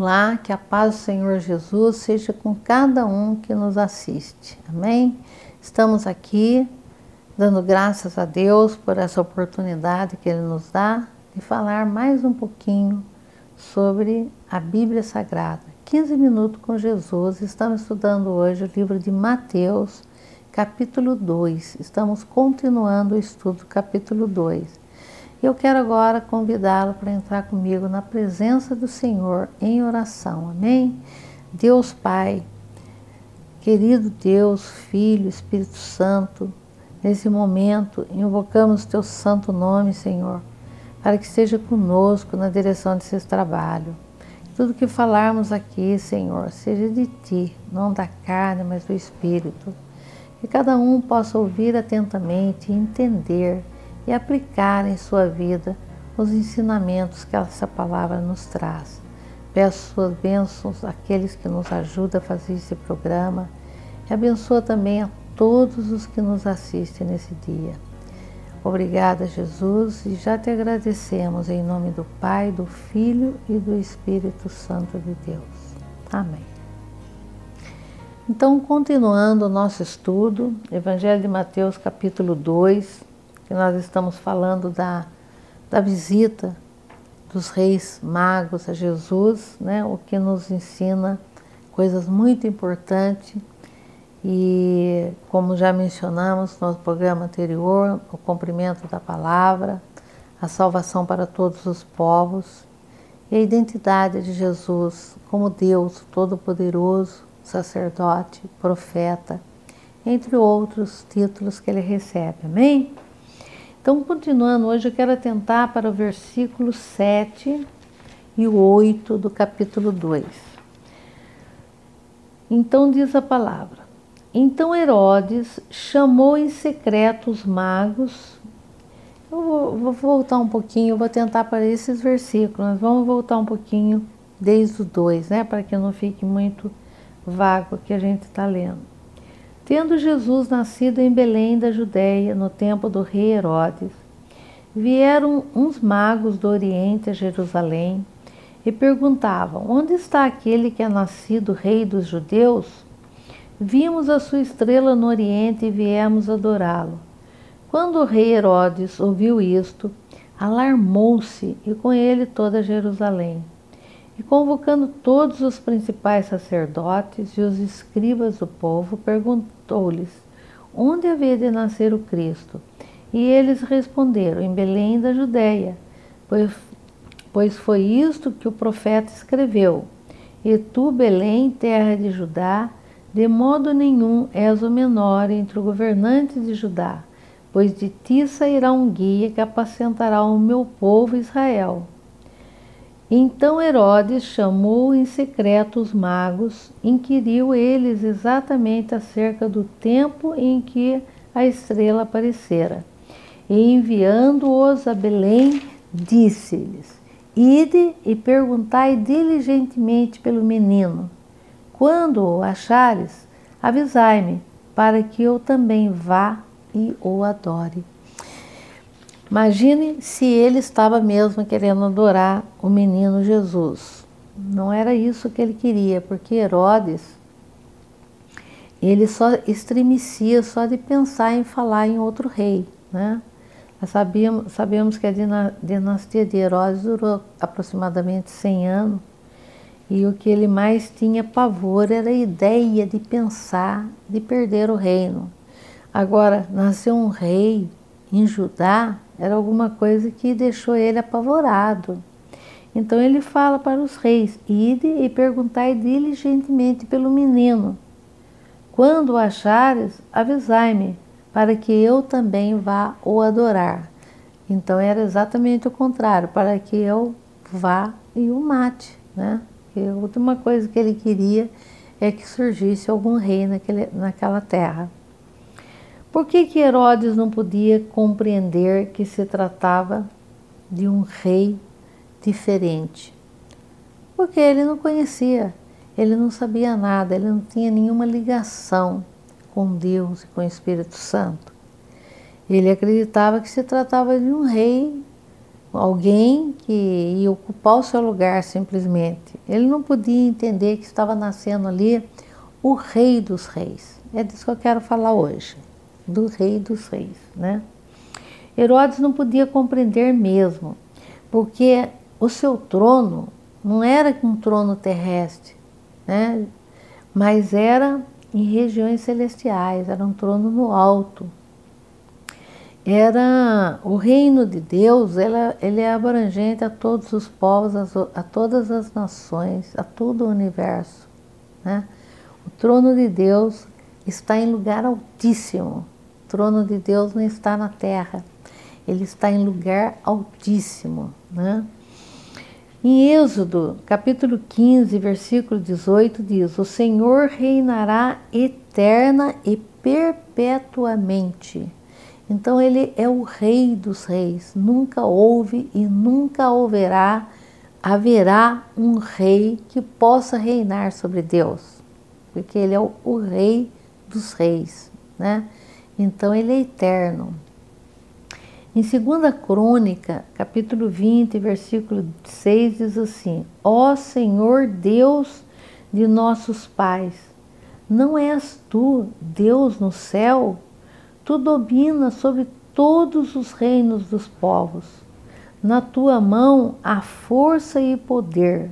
Olá, que a paz do Senhor Jesus seja com cada um que nos assiste. Amém? Estamos aqui dando graças a Deus por essa oportunidade que Ele nos dá de falar mais um pouquinho sobre a Bíblia Sagrada. 15 minutos com Jesus. Estamos estudando hoje o livro de Mateus, capítulo 2. Estamos continuando o estudo do capítulo 2. Eu quero agora convidá-lo para entrar comigo na presença do Senhor em oração. Amém? Deus Pai, querido Deus, Filho, Espírito Santo, nesse momento invocamos Teu santo nome, Senhor, para que esteja conosco na direção desse trabalho. Tudo que falarmos aqui, Senhor, seja de Ti, não da carne, mas do Espírito. Que cada um possa ouvir atentamente e entender e aplicar em sua vida os ensinamentos que essa palavra nos traz. Peço suas bênçãos àqueles que nos ajudam a fazer esse programa e abençoa também a todos os que nos assistem nesse dia. Obrigada, Jesus, e já te agradecemos em nome do Pai, do Filho e do Espírito Santo de Deus. Amém. Então, continuando o nosso estudo, Evangelho de Mateus, capítulo 2, que nós estamos falando da visita dos reis magos a Jesus, né? O que nos ensina coisas muito importantes e, como já mencionamos no programa anterior, o cumprimento da palavra, a salvação para todos os povos e a identidade de Jesus como Deus Todo-Poderoso, sacerdote, profeta, entre outros títulos que ele recebe. Amém? Então, continuando, hoje eu quero atentar para o versículo 7 e o 8 do capítulo 2. Então diz a palavra: Então Herodes chamou em secreto os magos. Eu vou voltar um pouquinho, vou tentar para esses versículos, mas vamos voltar um pouquinho desde o 2, né, para que não fique muito vago o que a gente está lendo. Tendo Jesus nascido em Belém da Judéia, no tempo do rei Herodes, vieram uns magos do Oriente a Jerusalém e perguntavam: Onde está aquele que é nascido rei dos judeus? Vimos a sua estrela no Oriente e viemos adorá-lo. Quando o rei Herodes ouviu isto, alarmou-se e com ele toda Jerusalém. E convocando todos os principais sacerdotes e os escribas do povo, perguntou-lhes onde havia de nascer o Cristo. E eles responderam: em Belém da Judéia, pois foi isto que o profeta escreveu: E tu, Belém, terra de Judá, de modo nenhum és o menor entre os governantes de Judá, pois de ti sairá um guia que apacentará o meu povo Israel. Então Herodes chamou em secreto os magos, inquiriu eles exatamente acerca do tempo em que a estrela aparecera. E enviando-os a Belém, disse-lhes: Ide e perguntai diligentemente pelo menino. Quando o achares, avisai-me, para que eu também vá e o adore. Imagine se ele estava mesmo querendo adorar o menino Jesus. Não era isso que ele queria, porque Herodes, ele só estremecia só de pensar em falar em outro rei, né? Nós sabemos que a dinastia de Herodes durou aproximadamente 100 anos, e o que ele mais tinha pavor era a ideia de pensar de perder o reino. Agora, nasceu um rei em Judá, era alguma coisa que deixou ele apavorado. Então ele fala para os reis: Ide e perguntai diligentemente pelo menino. Quando o achares, avisai-me, para que eu também vá o adorar. Então era exatamente o contrário, para que eu vá e o mate, né? Porque a última coisa que ele queria é que surgisse algum rei naquela terra. Por que Herodes não podia compreender que se tratava de um rei diferente? Porque ele não conhecia, ele não sabia nada, ele não tinha nenhuma ligação com Deus e com o Espírito Santo. Ele acreditava que se tratava de um rei alguém que ia ocupar o seu lugar simplesmente. Ele não podia entender que estava nascendo ali o Rei dos Reis. É disso que eu quero falar hoje, do Rei dos Reis, né? Herodes não podia compreender mesmo, porque o seu trono não era um trono terrestre, né? Mas era em regiões celestiais, era um trono no alto. Era o reino de Deus, ele é abrangente a todos os povos, a todas as nações, a todo o universo, né? O trono de Deus está em lugar altíssimo. O trono de Deus não está na terra, ele está em lugar altíssimo, né? Em Êxodo, capítulo 15, versículo 18, diz: o Senhor reinará eterna e perpetuamente. Então ele é o Rei dos Reis. Nunca houve e nunca haverá um rei que possa reinar sobre Deus, porque ele é o Rei dos Reis, né? Então ele é eterno. Em 2 Crônica, capítulo 20, versículo 6, diz assim: ó Senhor Deus de nossos pais, não és tu Deus no céu? Tu dominas sobre todos os reinos dos povos. Na tua mão há força e poder,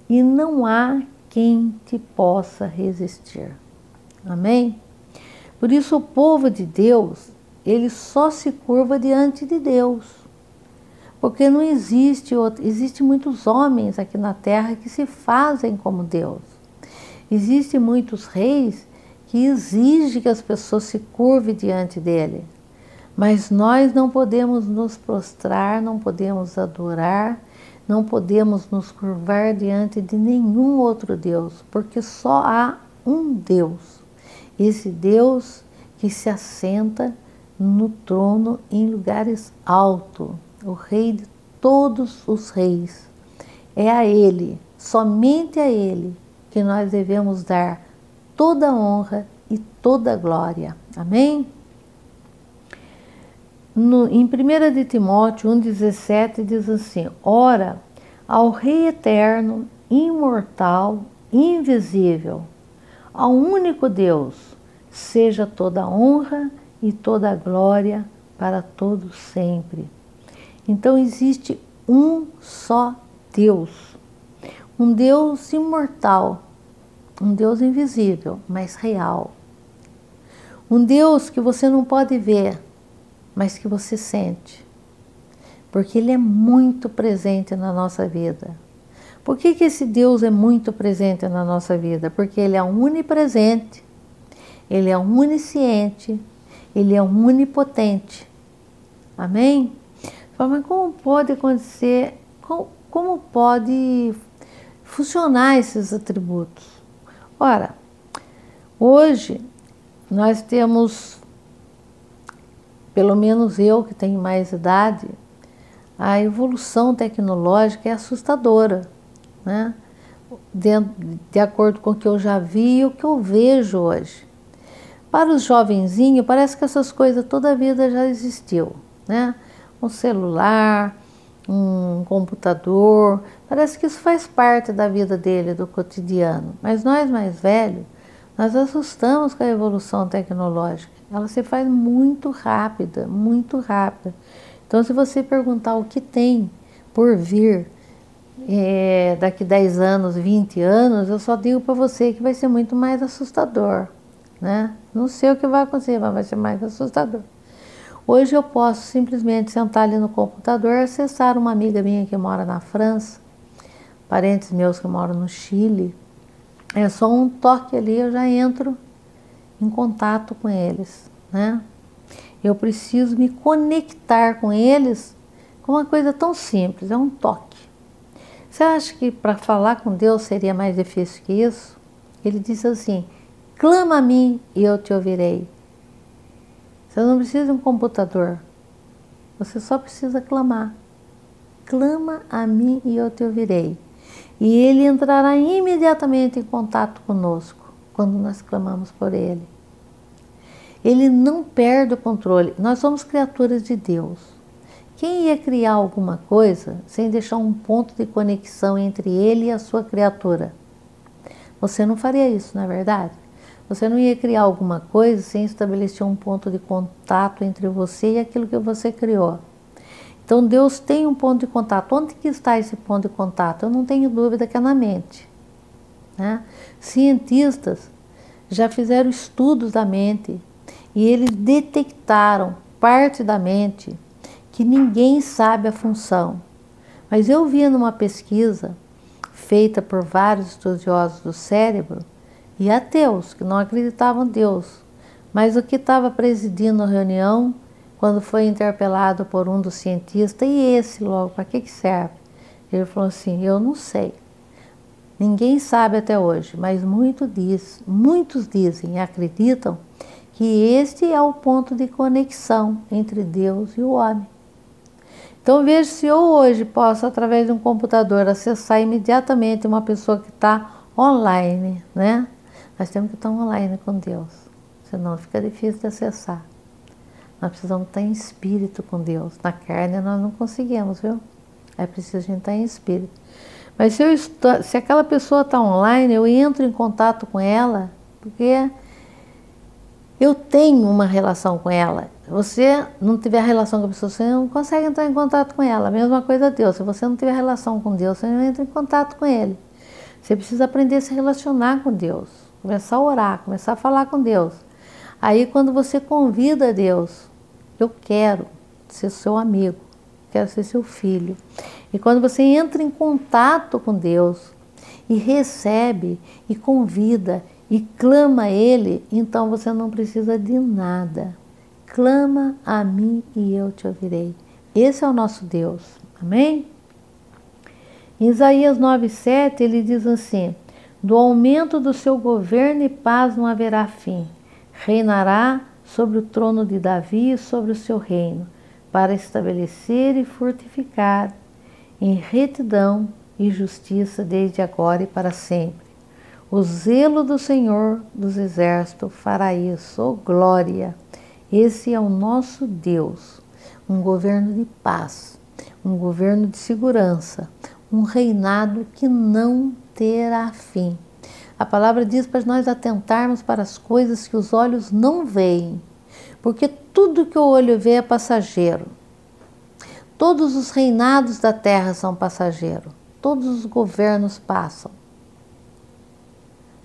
e não há quem te possa resistir. Amém? Por isso o povo de Deus, ele só se curva diante de Deus. Porque não existe outro. Existem muitos homens aqui na terra que se fazem como Deus. Existem muitos reis que exigem que as pessoas se curvem diante dele. Mas nós não podemos nos prostrar, não podemos adorar, não podemos nos curvar diante de nenhum outro Deus, porque só há um Deus. Esse Deus que se assenta no trono em lugares altos, o Rei de todos os reis. É a Ele, somente a Ele, que nós devemos dar toda a honra e toda a glória. Amém? Em 1 de Timóteo 1,17 diz assim: ora, ao Rei eterno, imortal, invisível, ao único Deus, seja toda a honra e toda a glória para todos sempre. Então existe um só Deus, um Deus imortal, um Deus invisível, mas real. Um Deus que você não pode ver, mas que você sente. Porque Ele é muito presente na nossa vida. Por que esse Deus é muito presente na nossa vida? Porque Ele é onipresente, Ele é onisciente, Ele é onipotente. Amém? Mas como pode acontecer, como pode funcionar esses atributos? Ora, hoje nós temos, pelo menos eu que tenho mais idade, a evolução tecnológica é assustadora, né? De acordo com o que eu já vi e o que eu vejo hoje. Para os jovenzinhos, parece que essas coisas toda a vida já existiu, né? Um celular, um computador, parece que isso faz parte da vida dele, do cotidiano. Mas nós mais velhos, nós assustamos com a evolução tecnológica. Ela se faz muito rápida, muito rápida. Então, se você perguntar o que tem por vir daqui 10 anos, 20 anos, eu só digo para você que vai ser muito mais assustador, né? Não sei o que vai acontecer, mas vai ser mais assustador. Hoje eu posso simplesmente sentar ali no computador, acessar uma amiga minha que mora na França, parentes meus que moram no Chile. É só um toque ali, eu já entro em contato com eles, né? Eu preciso me conectar com eles com uma coisa tão simples, é um toque. Você acha que para falar com Deus seria mais difícil que isso? Ele disse assim: clama a mim e eu te ouvirei. Você não precisa de um computador, você só precisa clamar. Clama a mim e eu te ouvirei. E Ele entrará imediatamente em contato conosco quando nós clamamos por Ele. Ele não perde o controle. Nós somos criaturas de Deus. Quem ia criar alguma coisa sem deixar um ponto de conexão entre ele e a sua criatura? Você não faria isso, não é verdade? Você não ia criar alguma coisa sem estabelecer um ponto de contato entre você e aquilo que você criou. Então Deus tem um ponto de contato. Onde que está esse ponto de contato? Eu não tenho dúvida que é na mente, né? Cientistas já fizeram estudos da mente e eles detectaram parte da mente que ninguém sabe a função. Mas eu vi numa pesquisa feita por vários estudiosos do cérebro e ateus que não acreditavam em Deus, mas o que estava presidindo a reunião, quando foi interpelado por um dos cientistas, e esse logo, para que serve? Ele falou assim, eu não sei. Ninguém sabe até hoje, mas muitos dizem e acreditam que este é o ponto de conexão entre Deus e o homem. Então veja se eu hoje posso, através de um computador, acessar imediatamente uma pessoa que está online, né? Nós temos que estar online com Deus, senão fica difícil de acessar. Nós precisamos estar em espírito com Deus. Na carne nós não conseguimos, viu? É preciso a gente estar em espírito. Mas se aquela pessoa está online, eu entro em contato com ela, porque eu tenho uma relação com ela. Se você não tiver relação com a pessoa, você não consegue entrar em contato com ela. A mesma coisa Deus. Se você não tiver relação com Deus, você não entra em contato com Ele. Você precisa aprender a se relacionar com Deus. Começar a orar, começar a falar com Deus. Aí quando você convida Deus, eu quero ser seu amigo, quero ser seu filho. E quando você entra em contato com Deus e recebe e convida e clama a Ele, então você não precisa de nada. Clama a mim e eu te ouvirei. Esse é o nosso Deus. Amém? Em Isaías 9:7 ele diz assim, do aumento do seu governo e paz não haverá fim. Reinará sobre o trono de Davi e sobre o seu reino, para estabelecer e fortificar em retidão e justiça desde agora e para sempre. O zelo do Senhor dos Exércitos fará isso, oh glória! Esse é o nosso Deus, um governo de paz, um governo de segurança, um reinado que não terá fim. A palavra diz para nós atentarmos para as coisas que os olhos não veem, porque tudo que o olho vê é passageiro. Todos os reinados da terra são passageiros, todos os governos passam.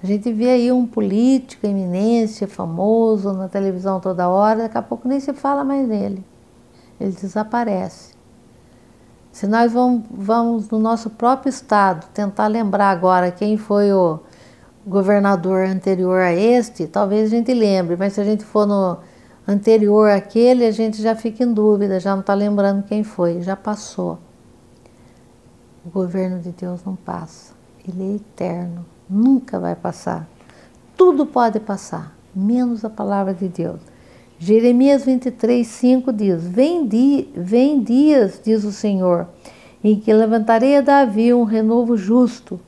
A gente vê aí um político, eminência, famoso na televisão toda hora, daqui a pouco nem se fala mais nele. Ele desaparece. Se nós vamos no nosso próprio estado tentar lembrar agora quem foi o governador anterior a este, talvez a gente lembre, mas se a gente for no anterior àquele, a gente já fica em dúvida, já não está lembrando quem foi, já passou. O governo de Deus não passa, ele é eterno. Nunca vai passar. Tudo pode passar, menos a palavra de Deus. Jeremias 23:5 diz, vem dias, diz o Senhor, em que levantarei a Davi um renovo justo,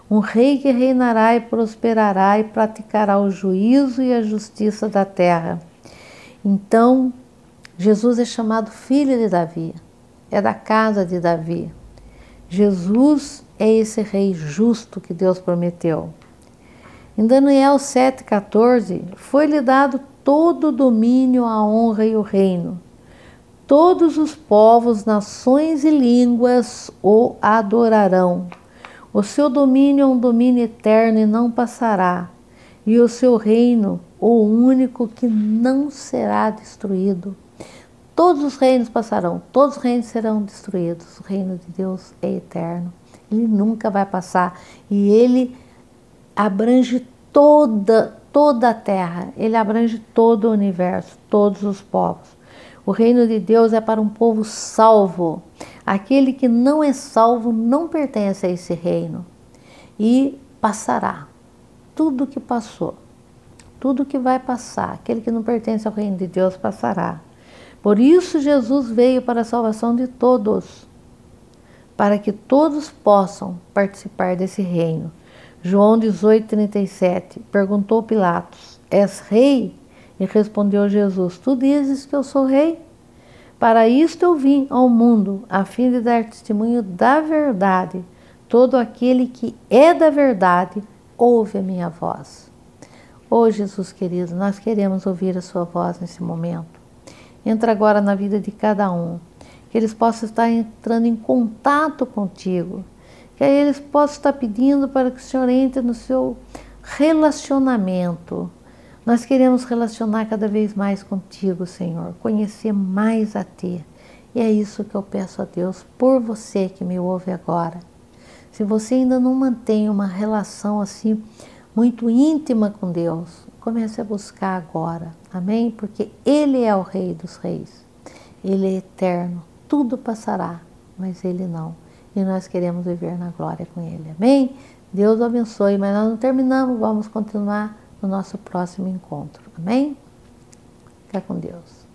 um rei que reinará e prosperará e praticará o juízo e a justiça da terra. Então, Jesus é chamado filho de Davi, é da casa de Davi. Jesus é esse rei justo que Deus prometeu. Em Daniel 7,14, foi-lhe dado todo o domínio, a honra e o reino. Todos os povos, nações e línguas o adorarão. O seu domínio é um domínio eterno e não passará, e o seu reino, o único que não será destruído. Todos os reinos passarão, todos os reinos serão destruídos. O reino de Deus é eterno. Ele nunca vai passar. E ele abrange toda a terra. Ele abrange todo o universo, todos os povos. O reino de Deus é para um povo salvo. Aquele que não é salvo não pertence a esse reino. E passará. Tudo que passou. Tudo que vai passar. Aquele que não pertence ao reino de Deus passará. Por isso Jesus veio para a salvação de todos, para que todos possam participar desse reino. João 18:37, perguntou Pilatos, és rei? E respondeu Jesus, tu dizes que eu sou rei? Para isto eu vim ao mundo, a fim de dar testemunho da verdade. Todo aquele que é da verdade, ouve a minha voz. Oh Jesus querido, nós queremos ouvir a sua voz nesse momento. Entra agora na vida de cada um, que eles possam estar entrando em contato contigo, que aí eles possam estar pedindo para que o Senhor entre no seu relacionamento. Nós queremos relacionar cada vez mais contigo, Senhor, conhecer mais a Ti. E é isso que eu peço a Deus por você que me ouve agora. Se você ainda não mantém uma relação assim muito íntima com Deus, comece a buscar agora, amém? Porque Ele é o Rei dos Reis, Ele é eterno, tudo passará, mas Ele não. E nós queremos viver na glória com Ele, amém? Deus o abençoe, mas nós não terminamos, vamos continuar no nosso próximo encontro, amém? Fica com Deus.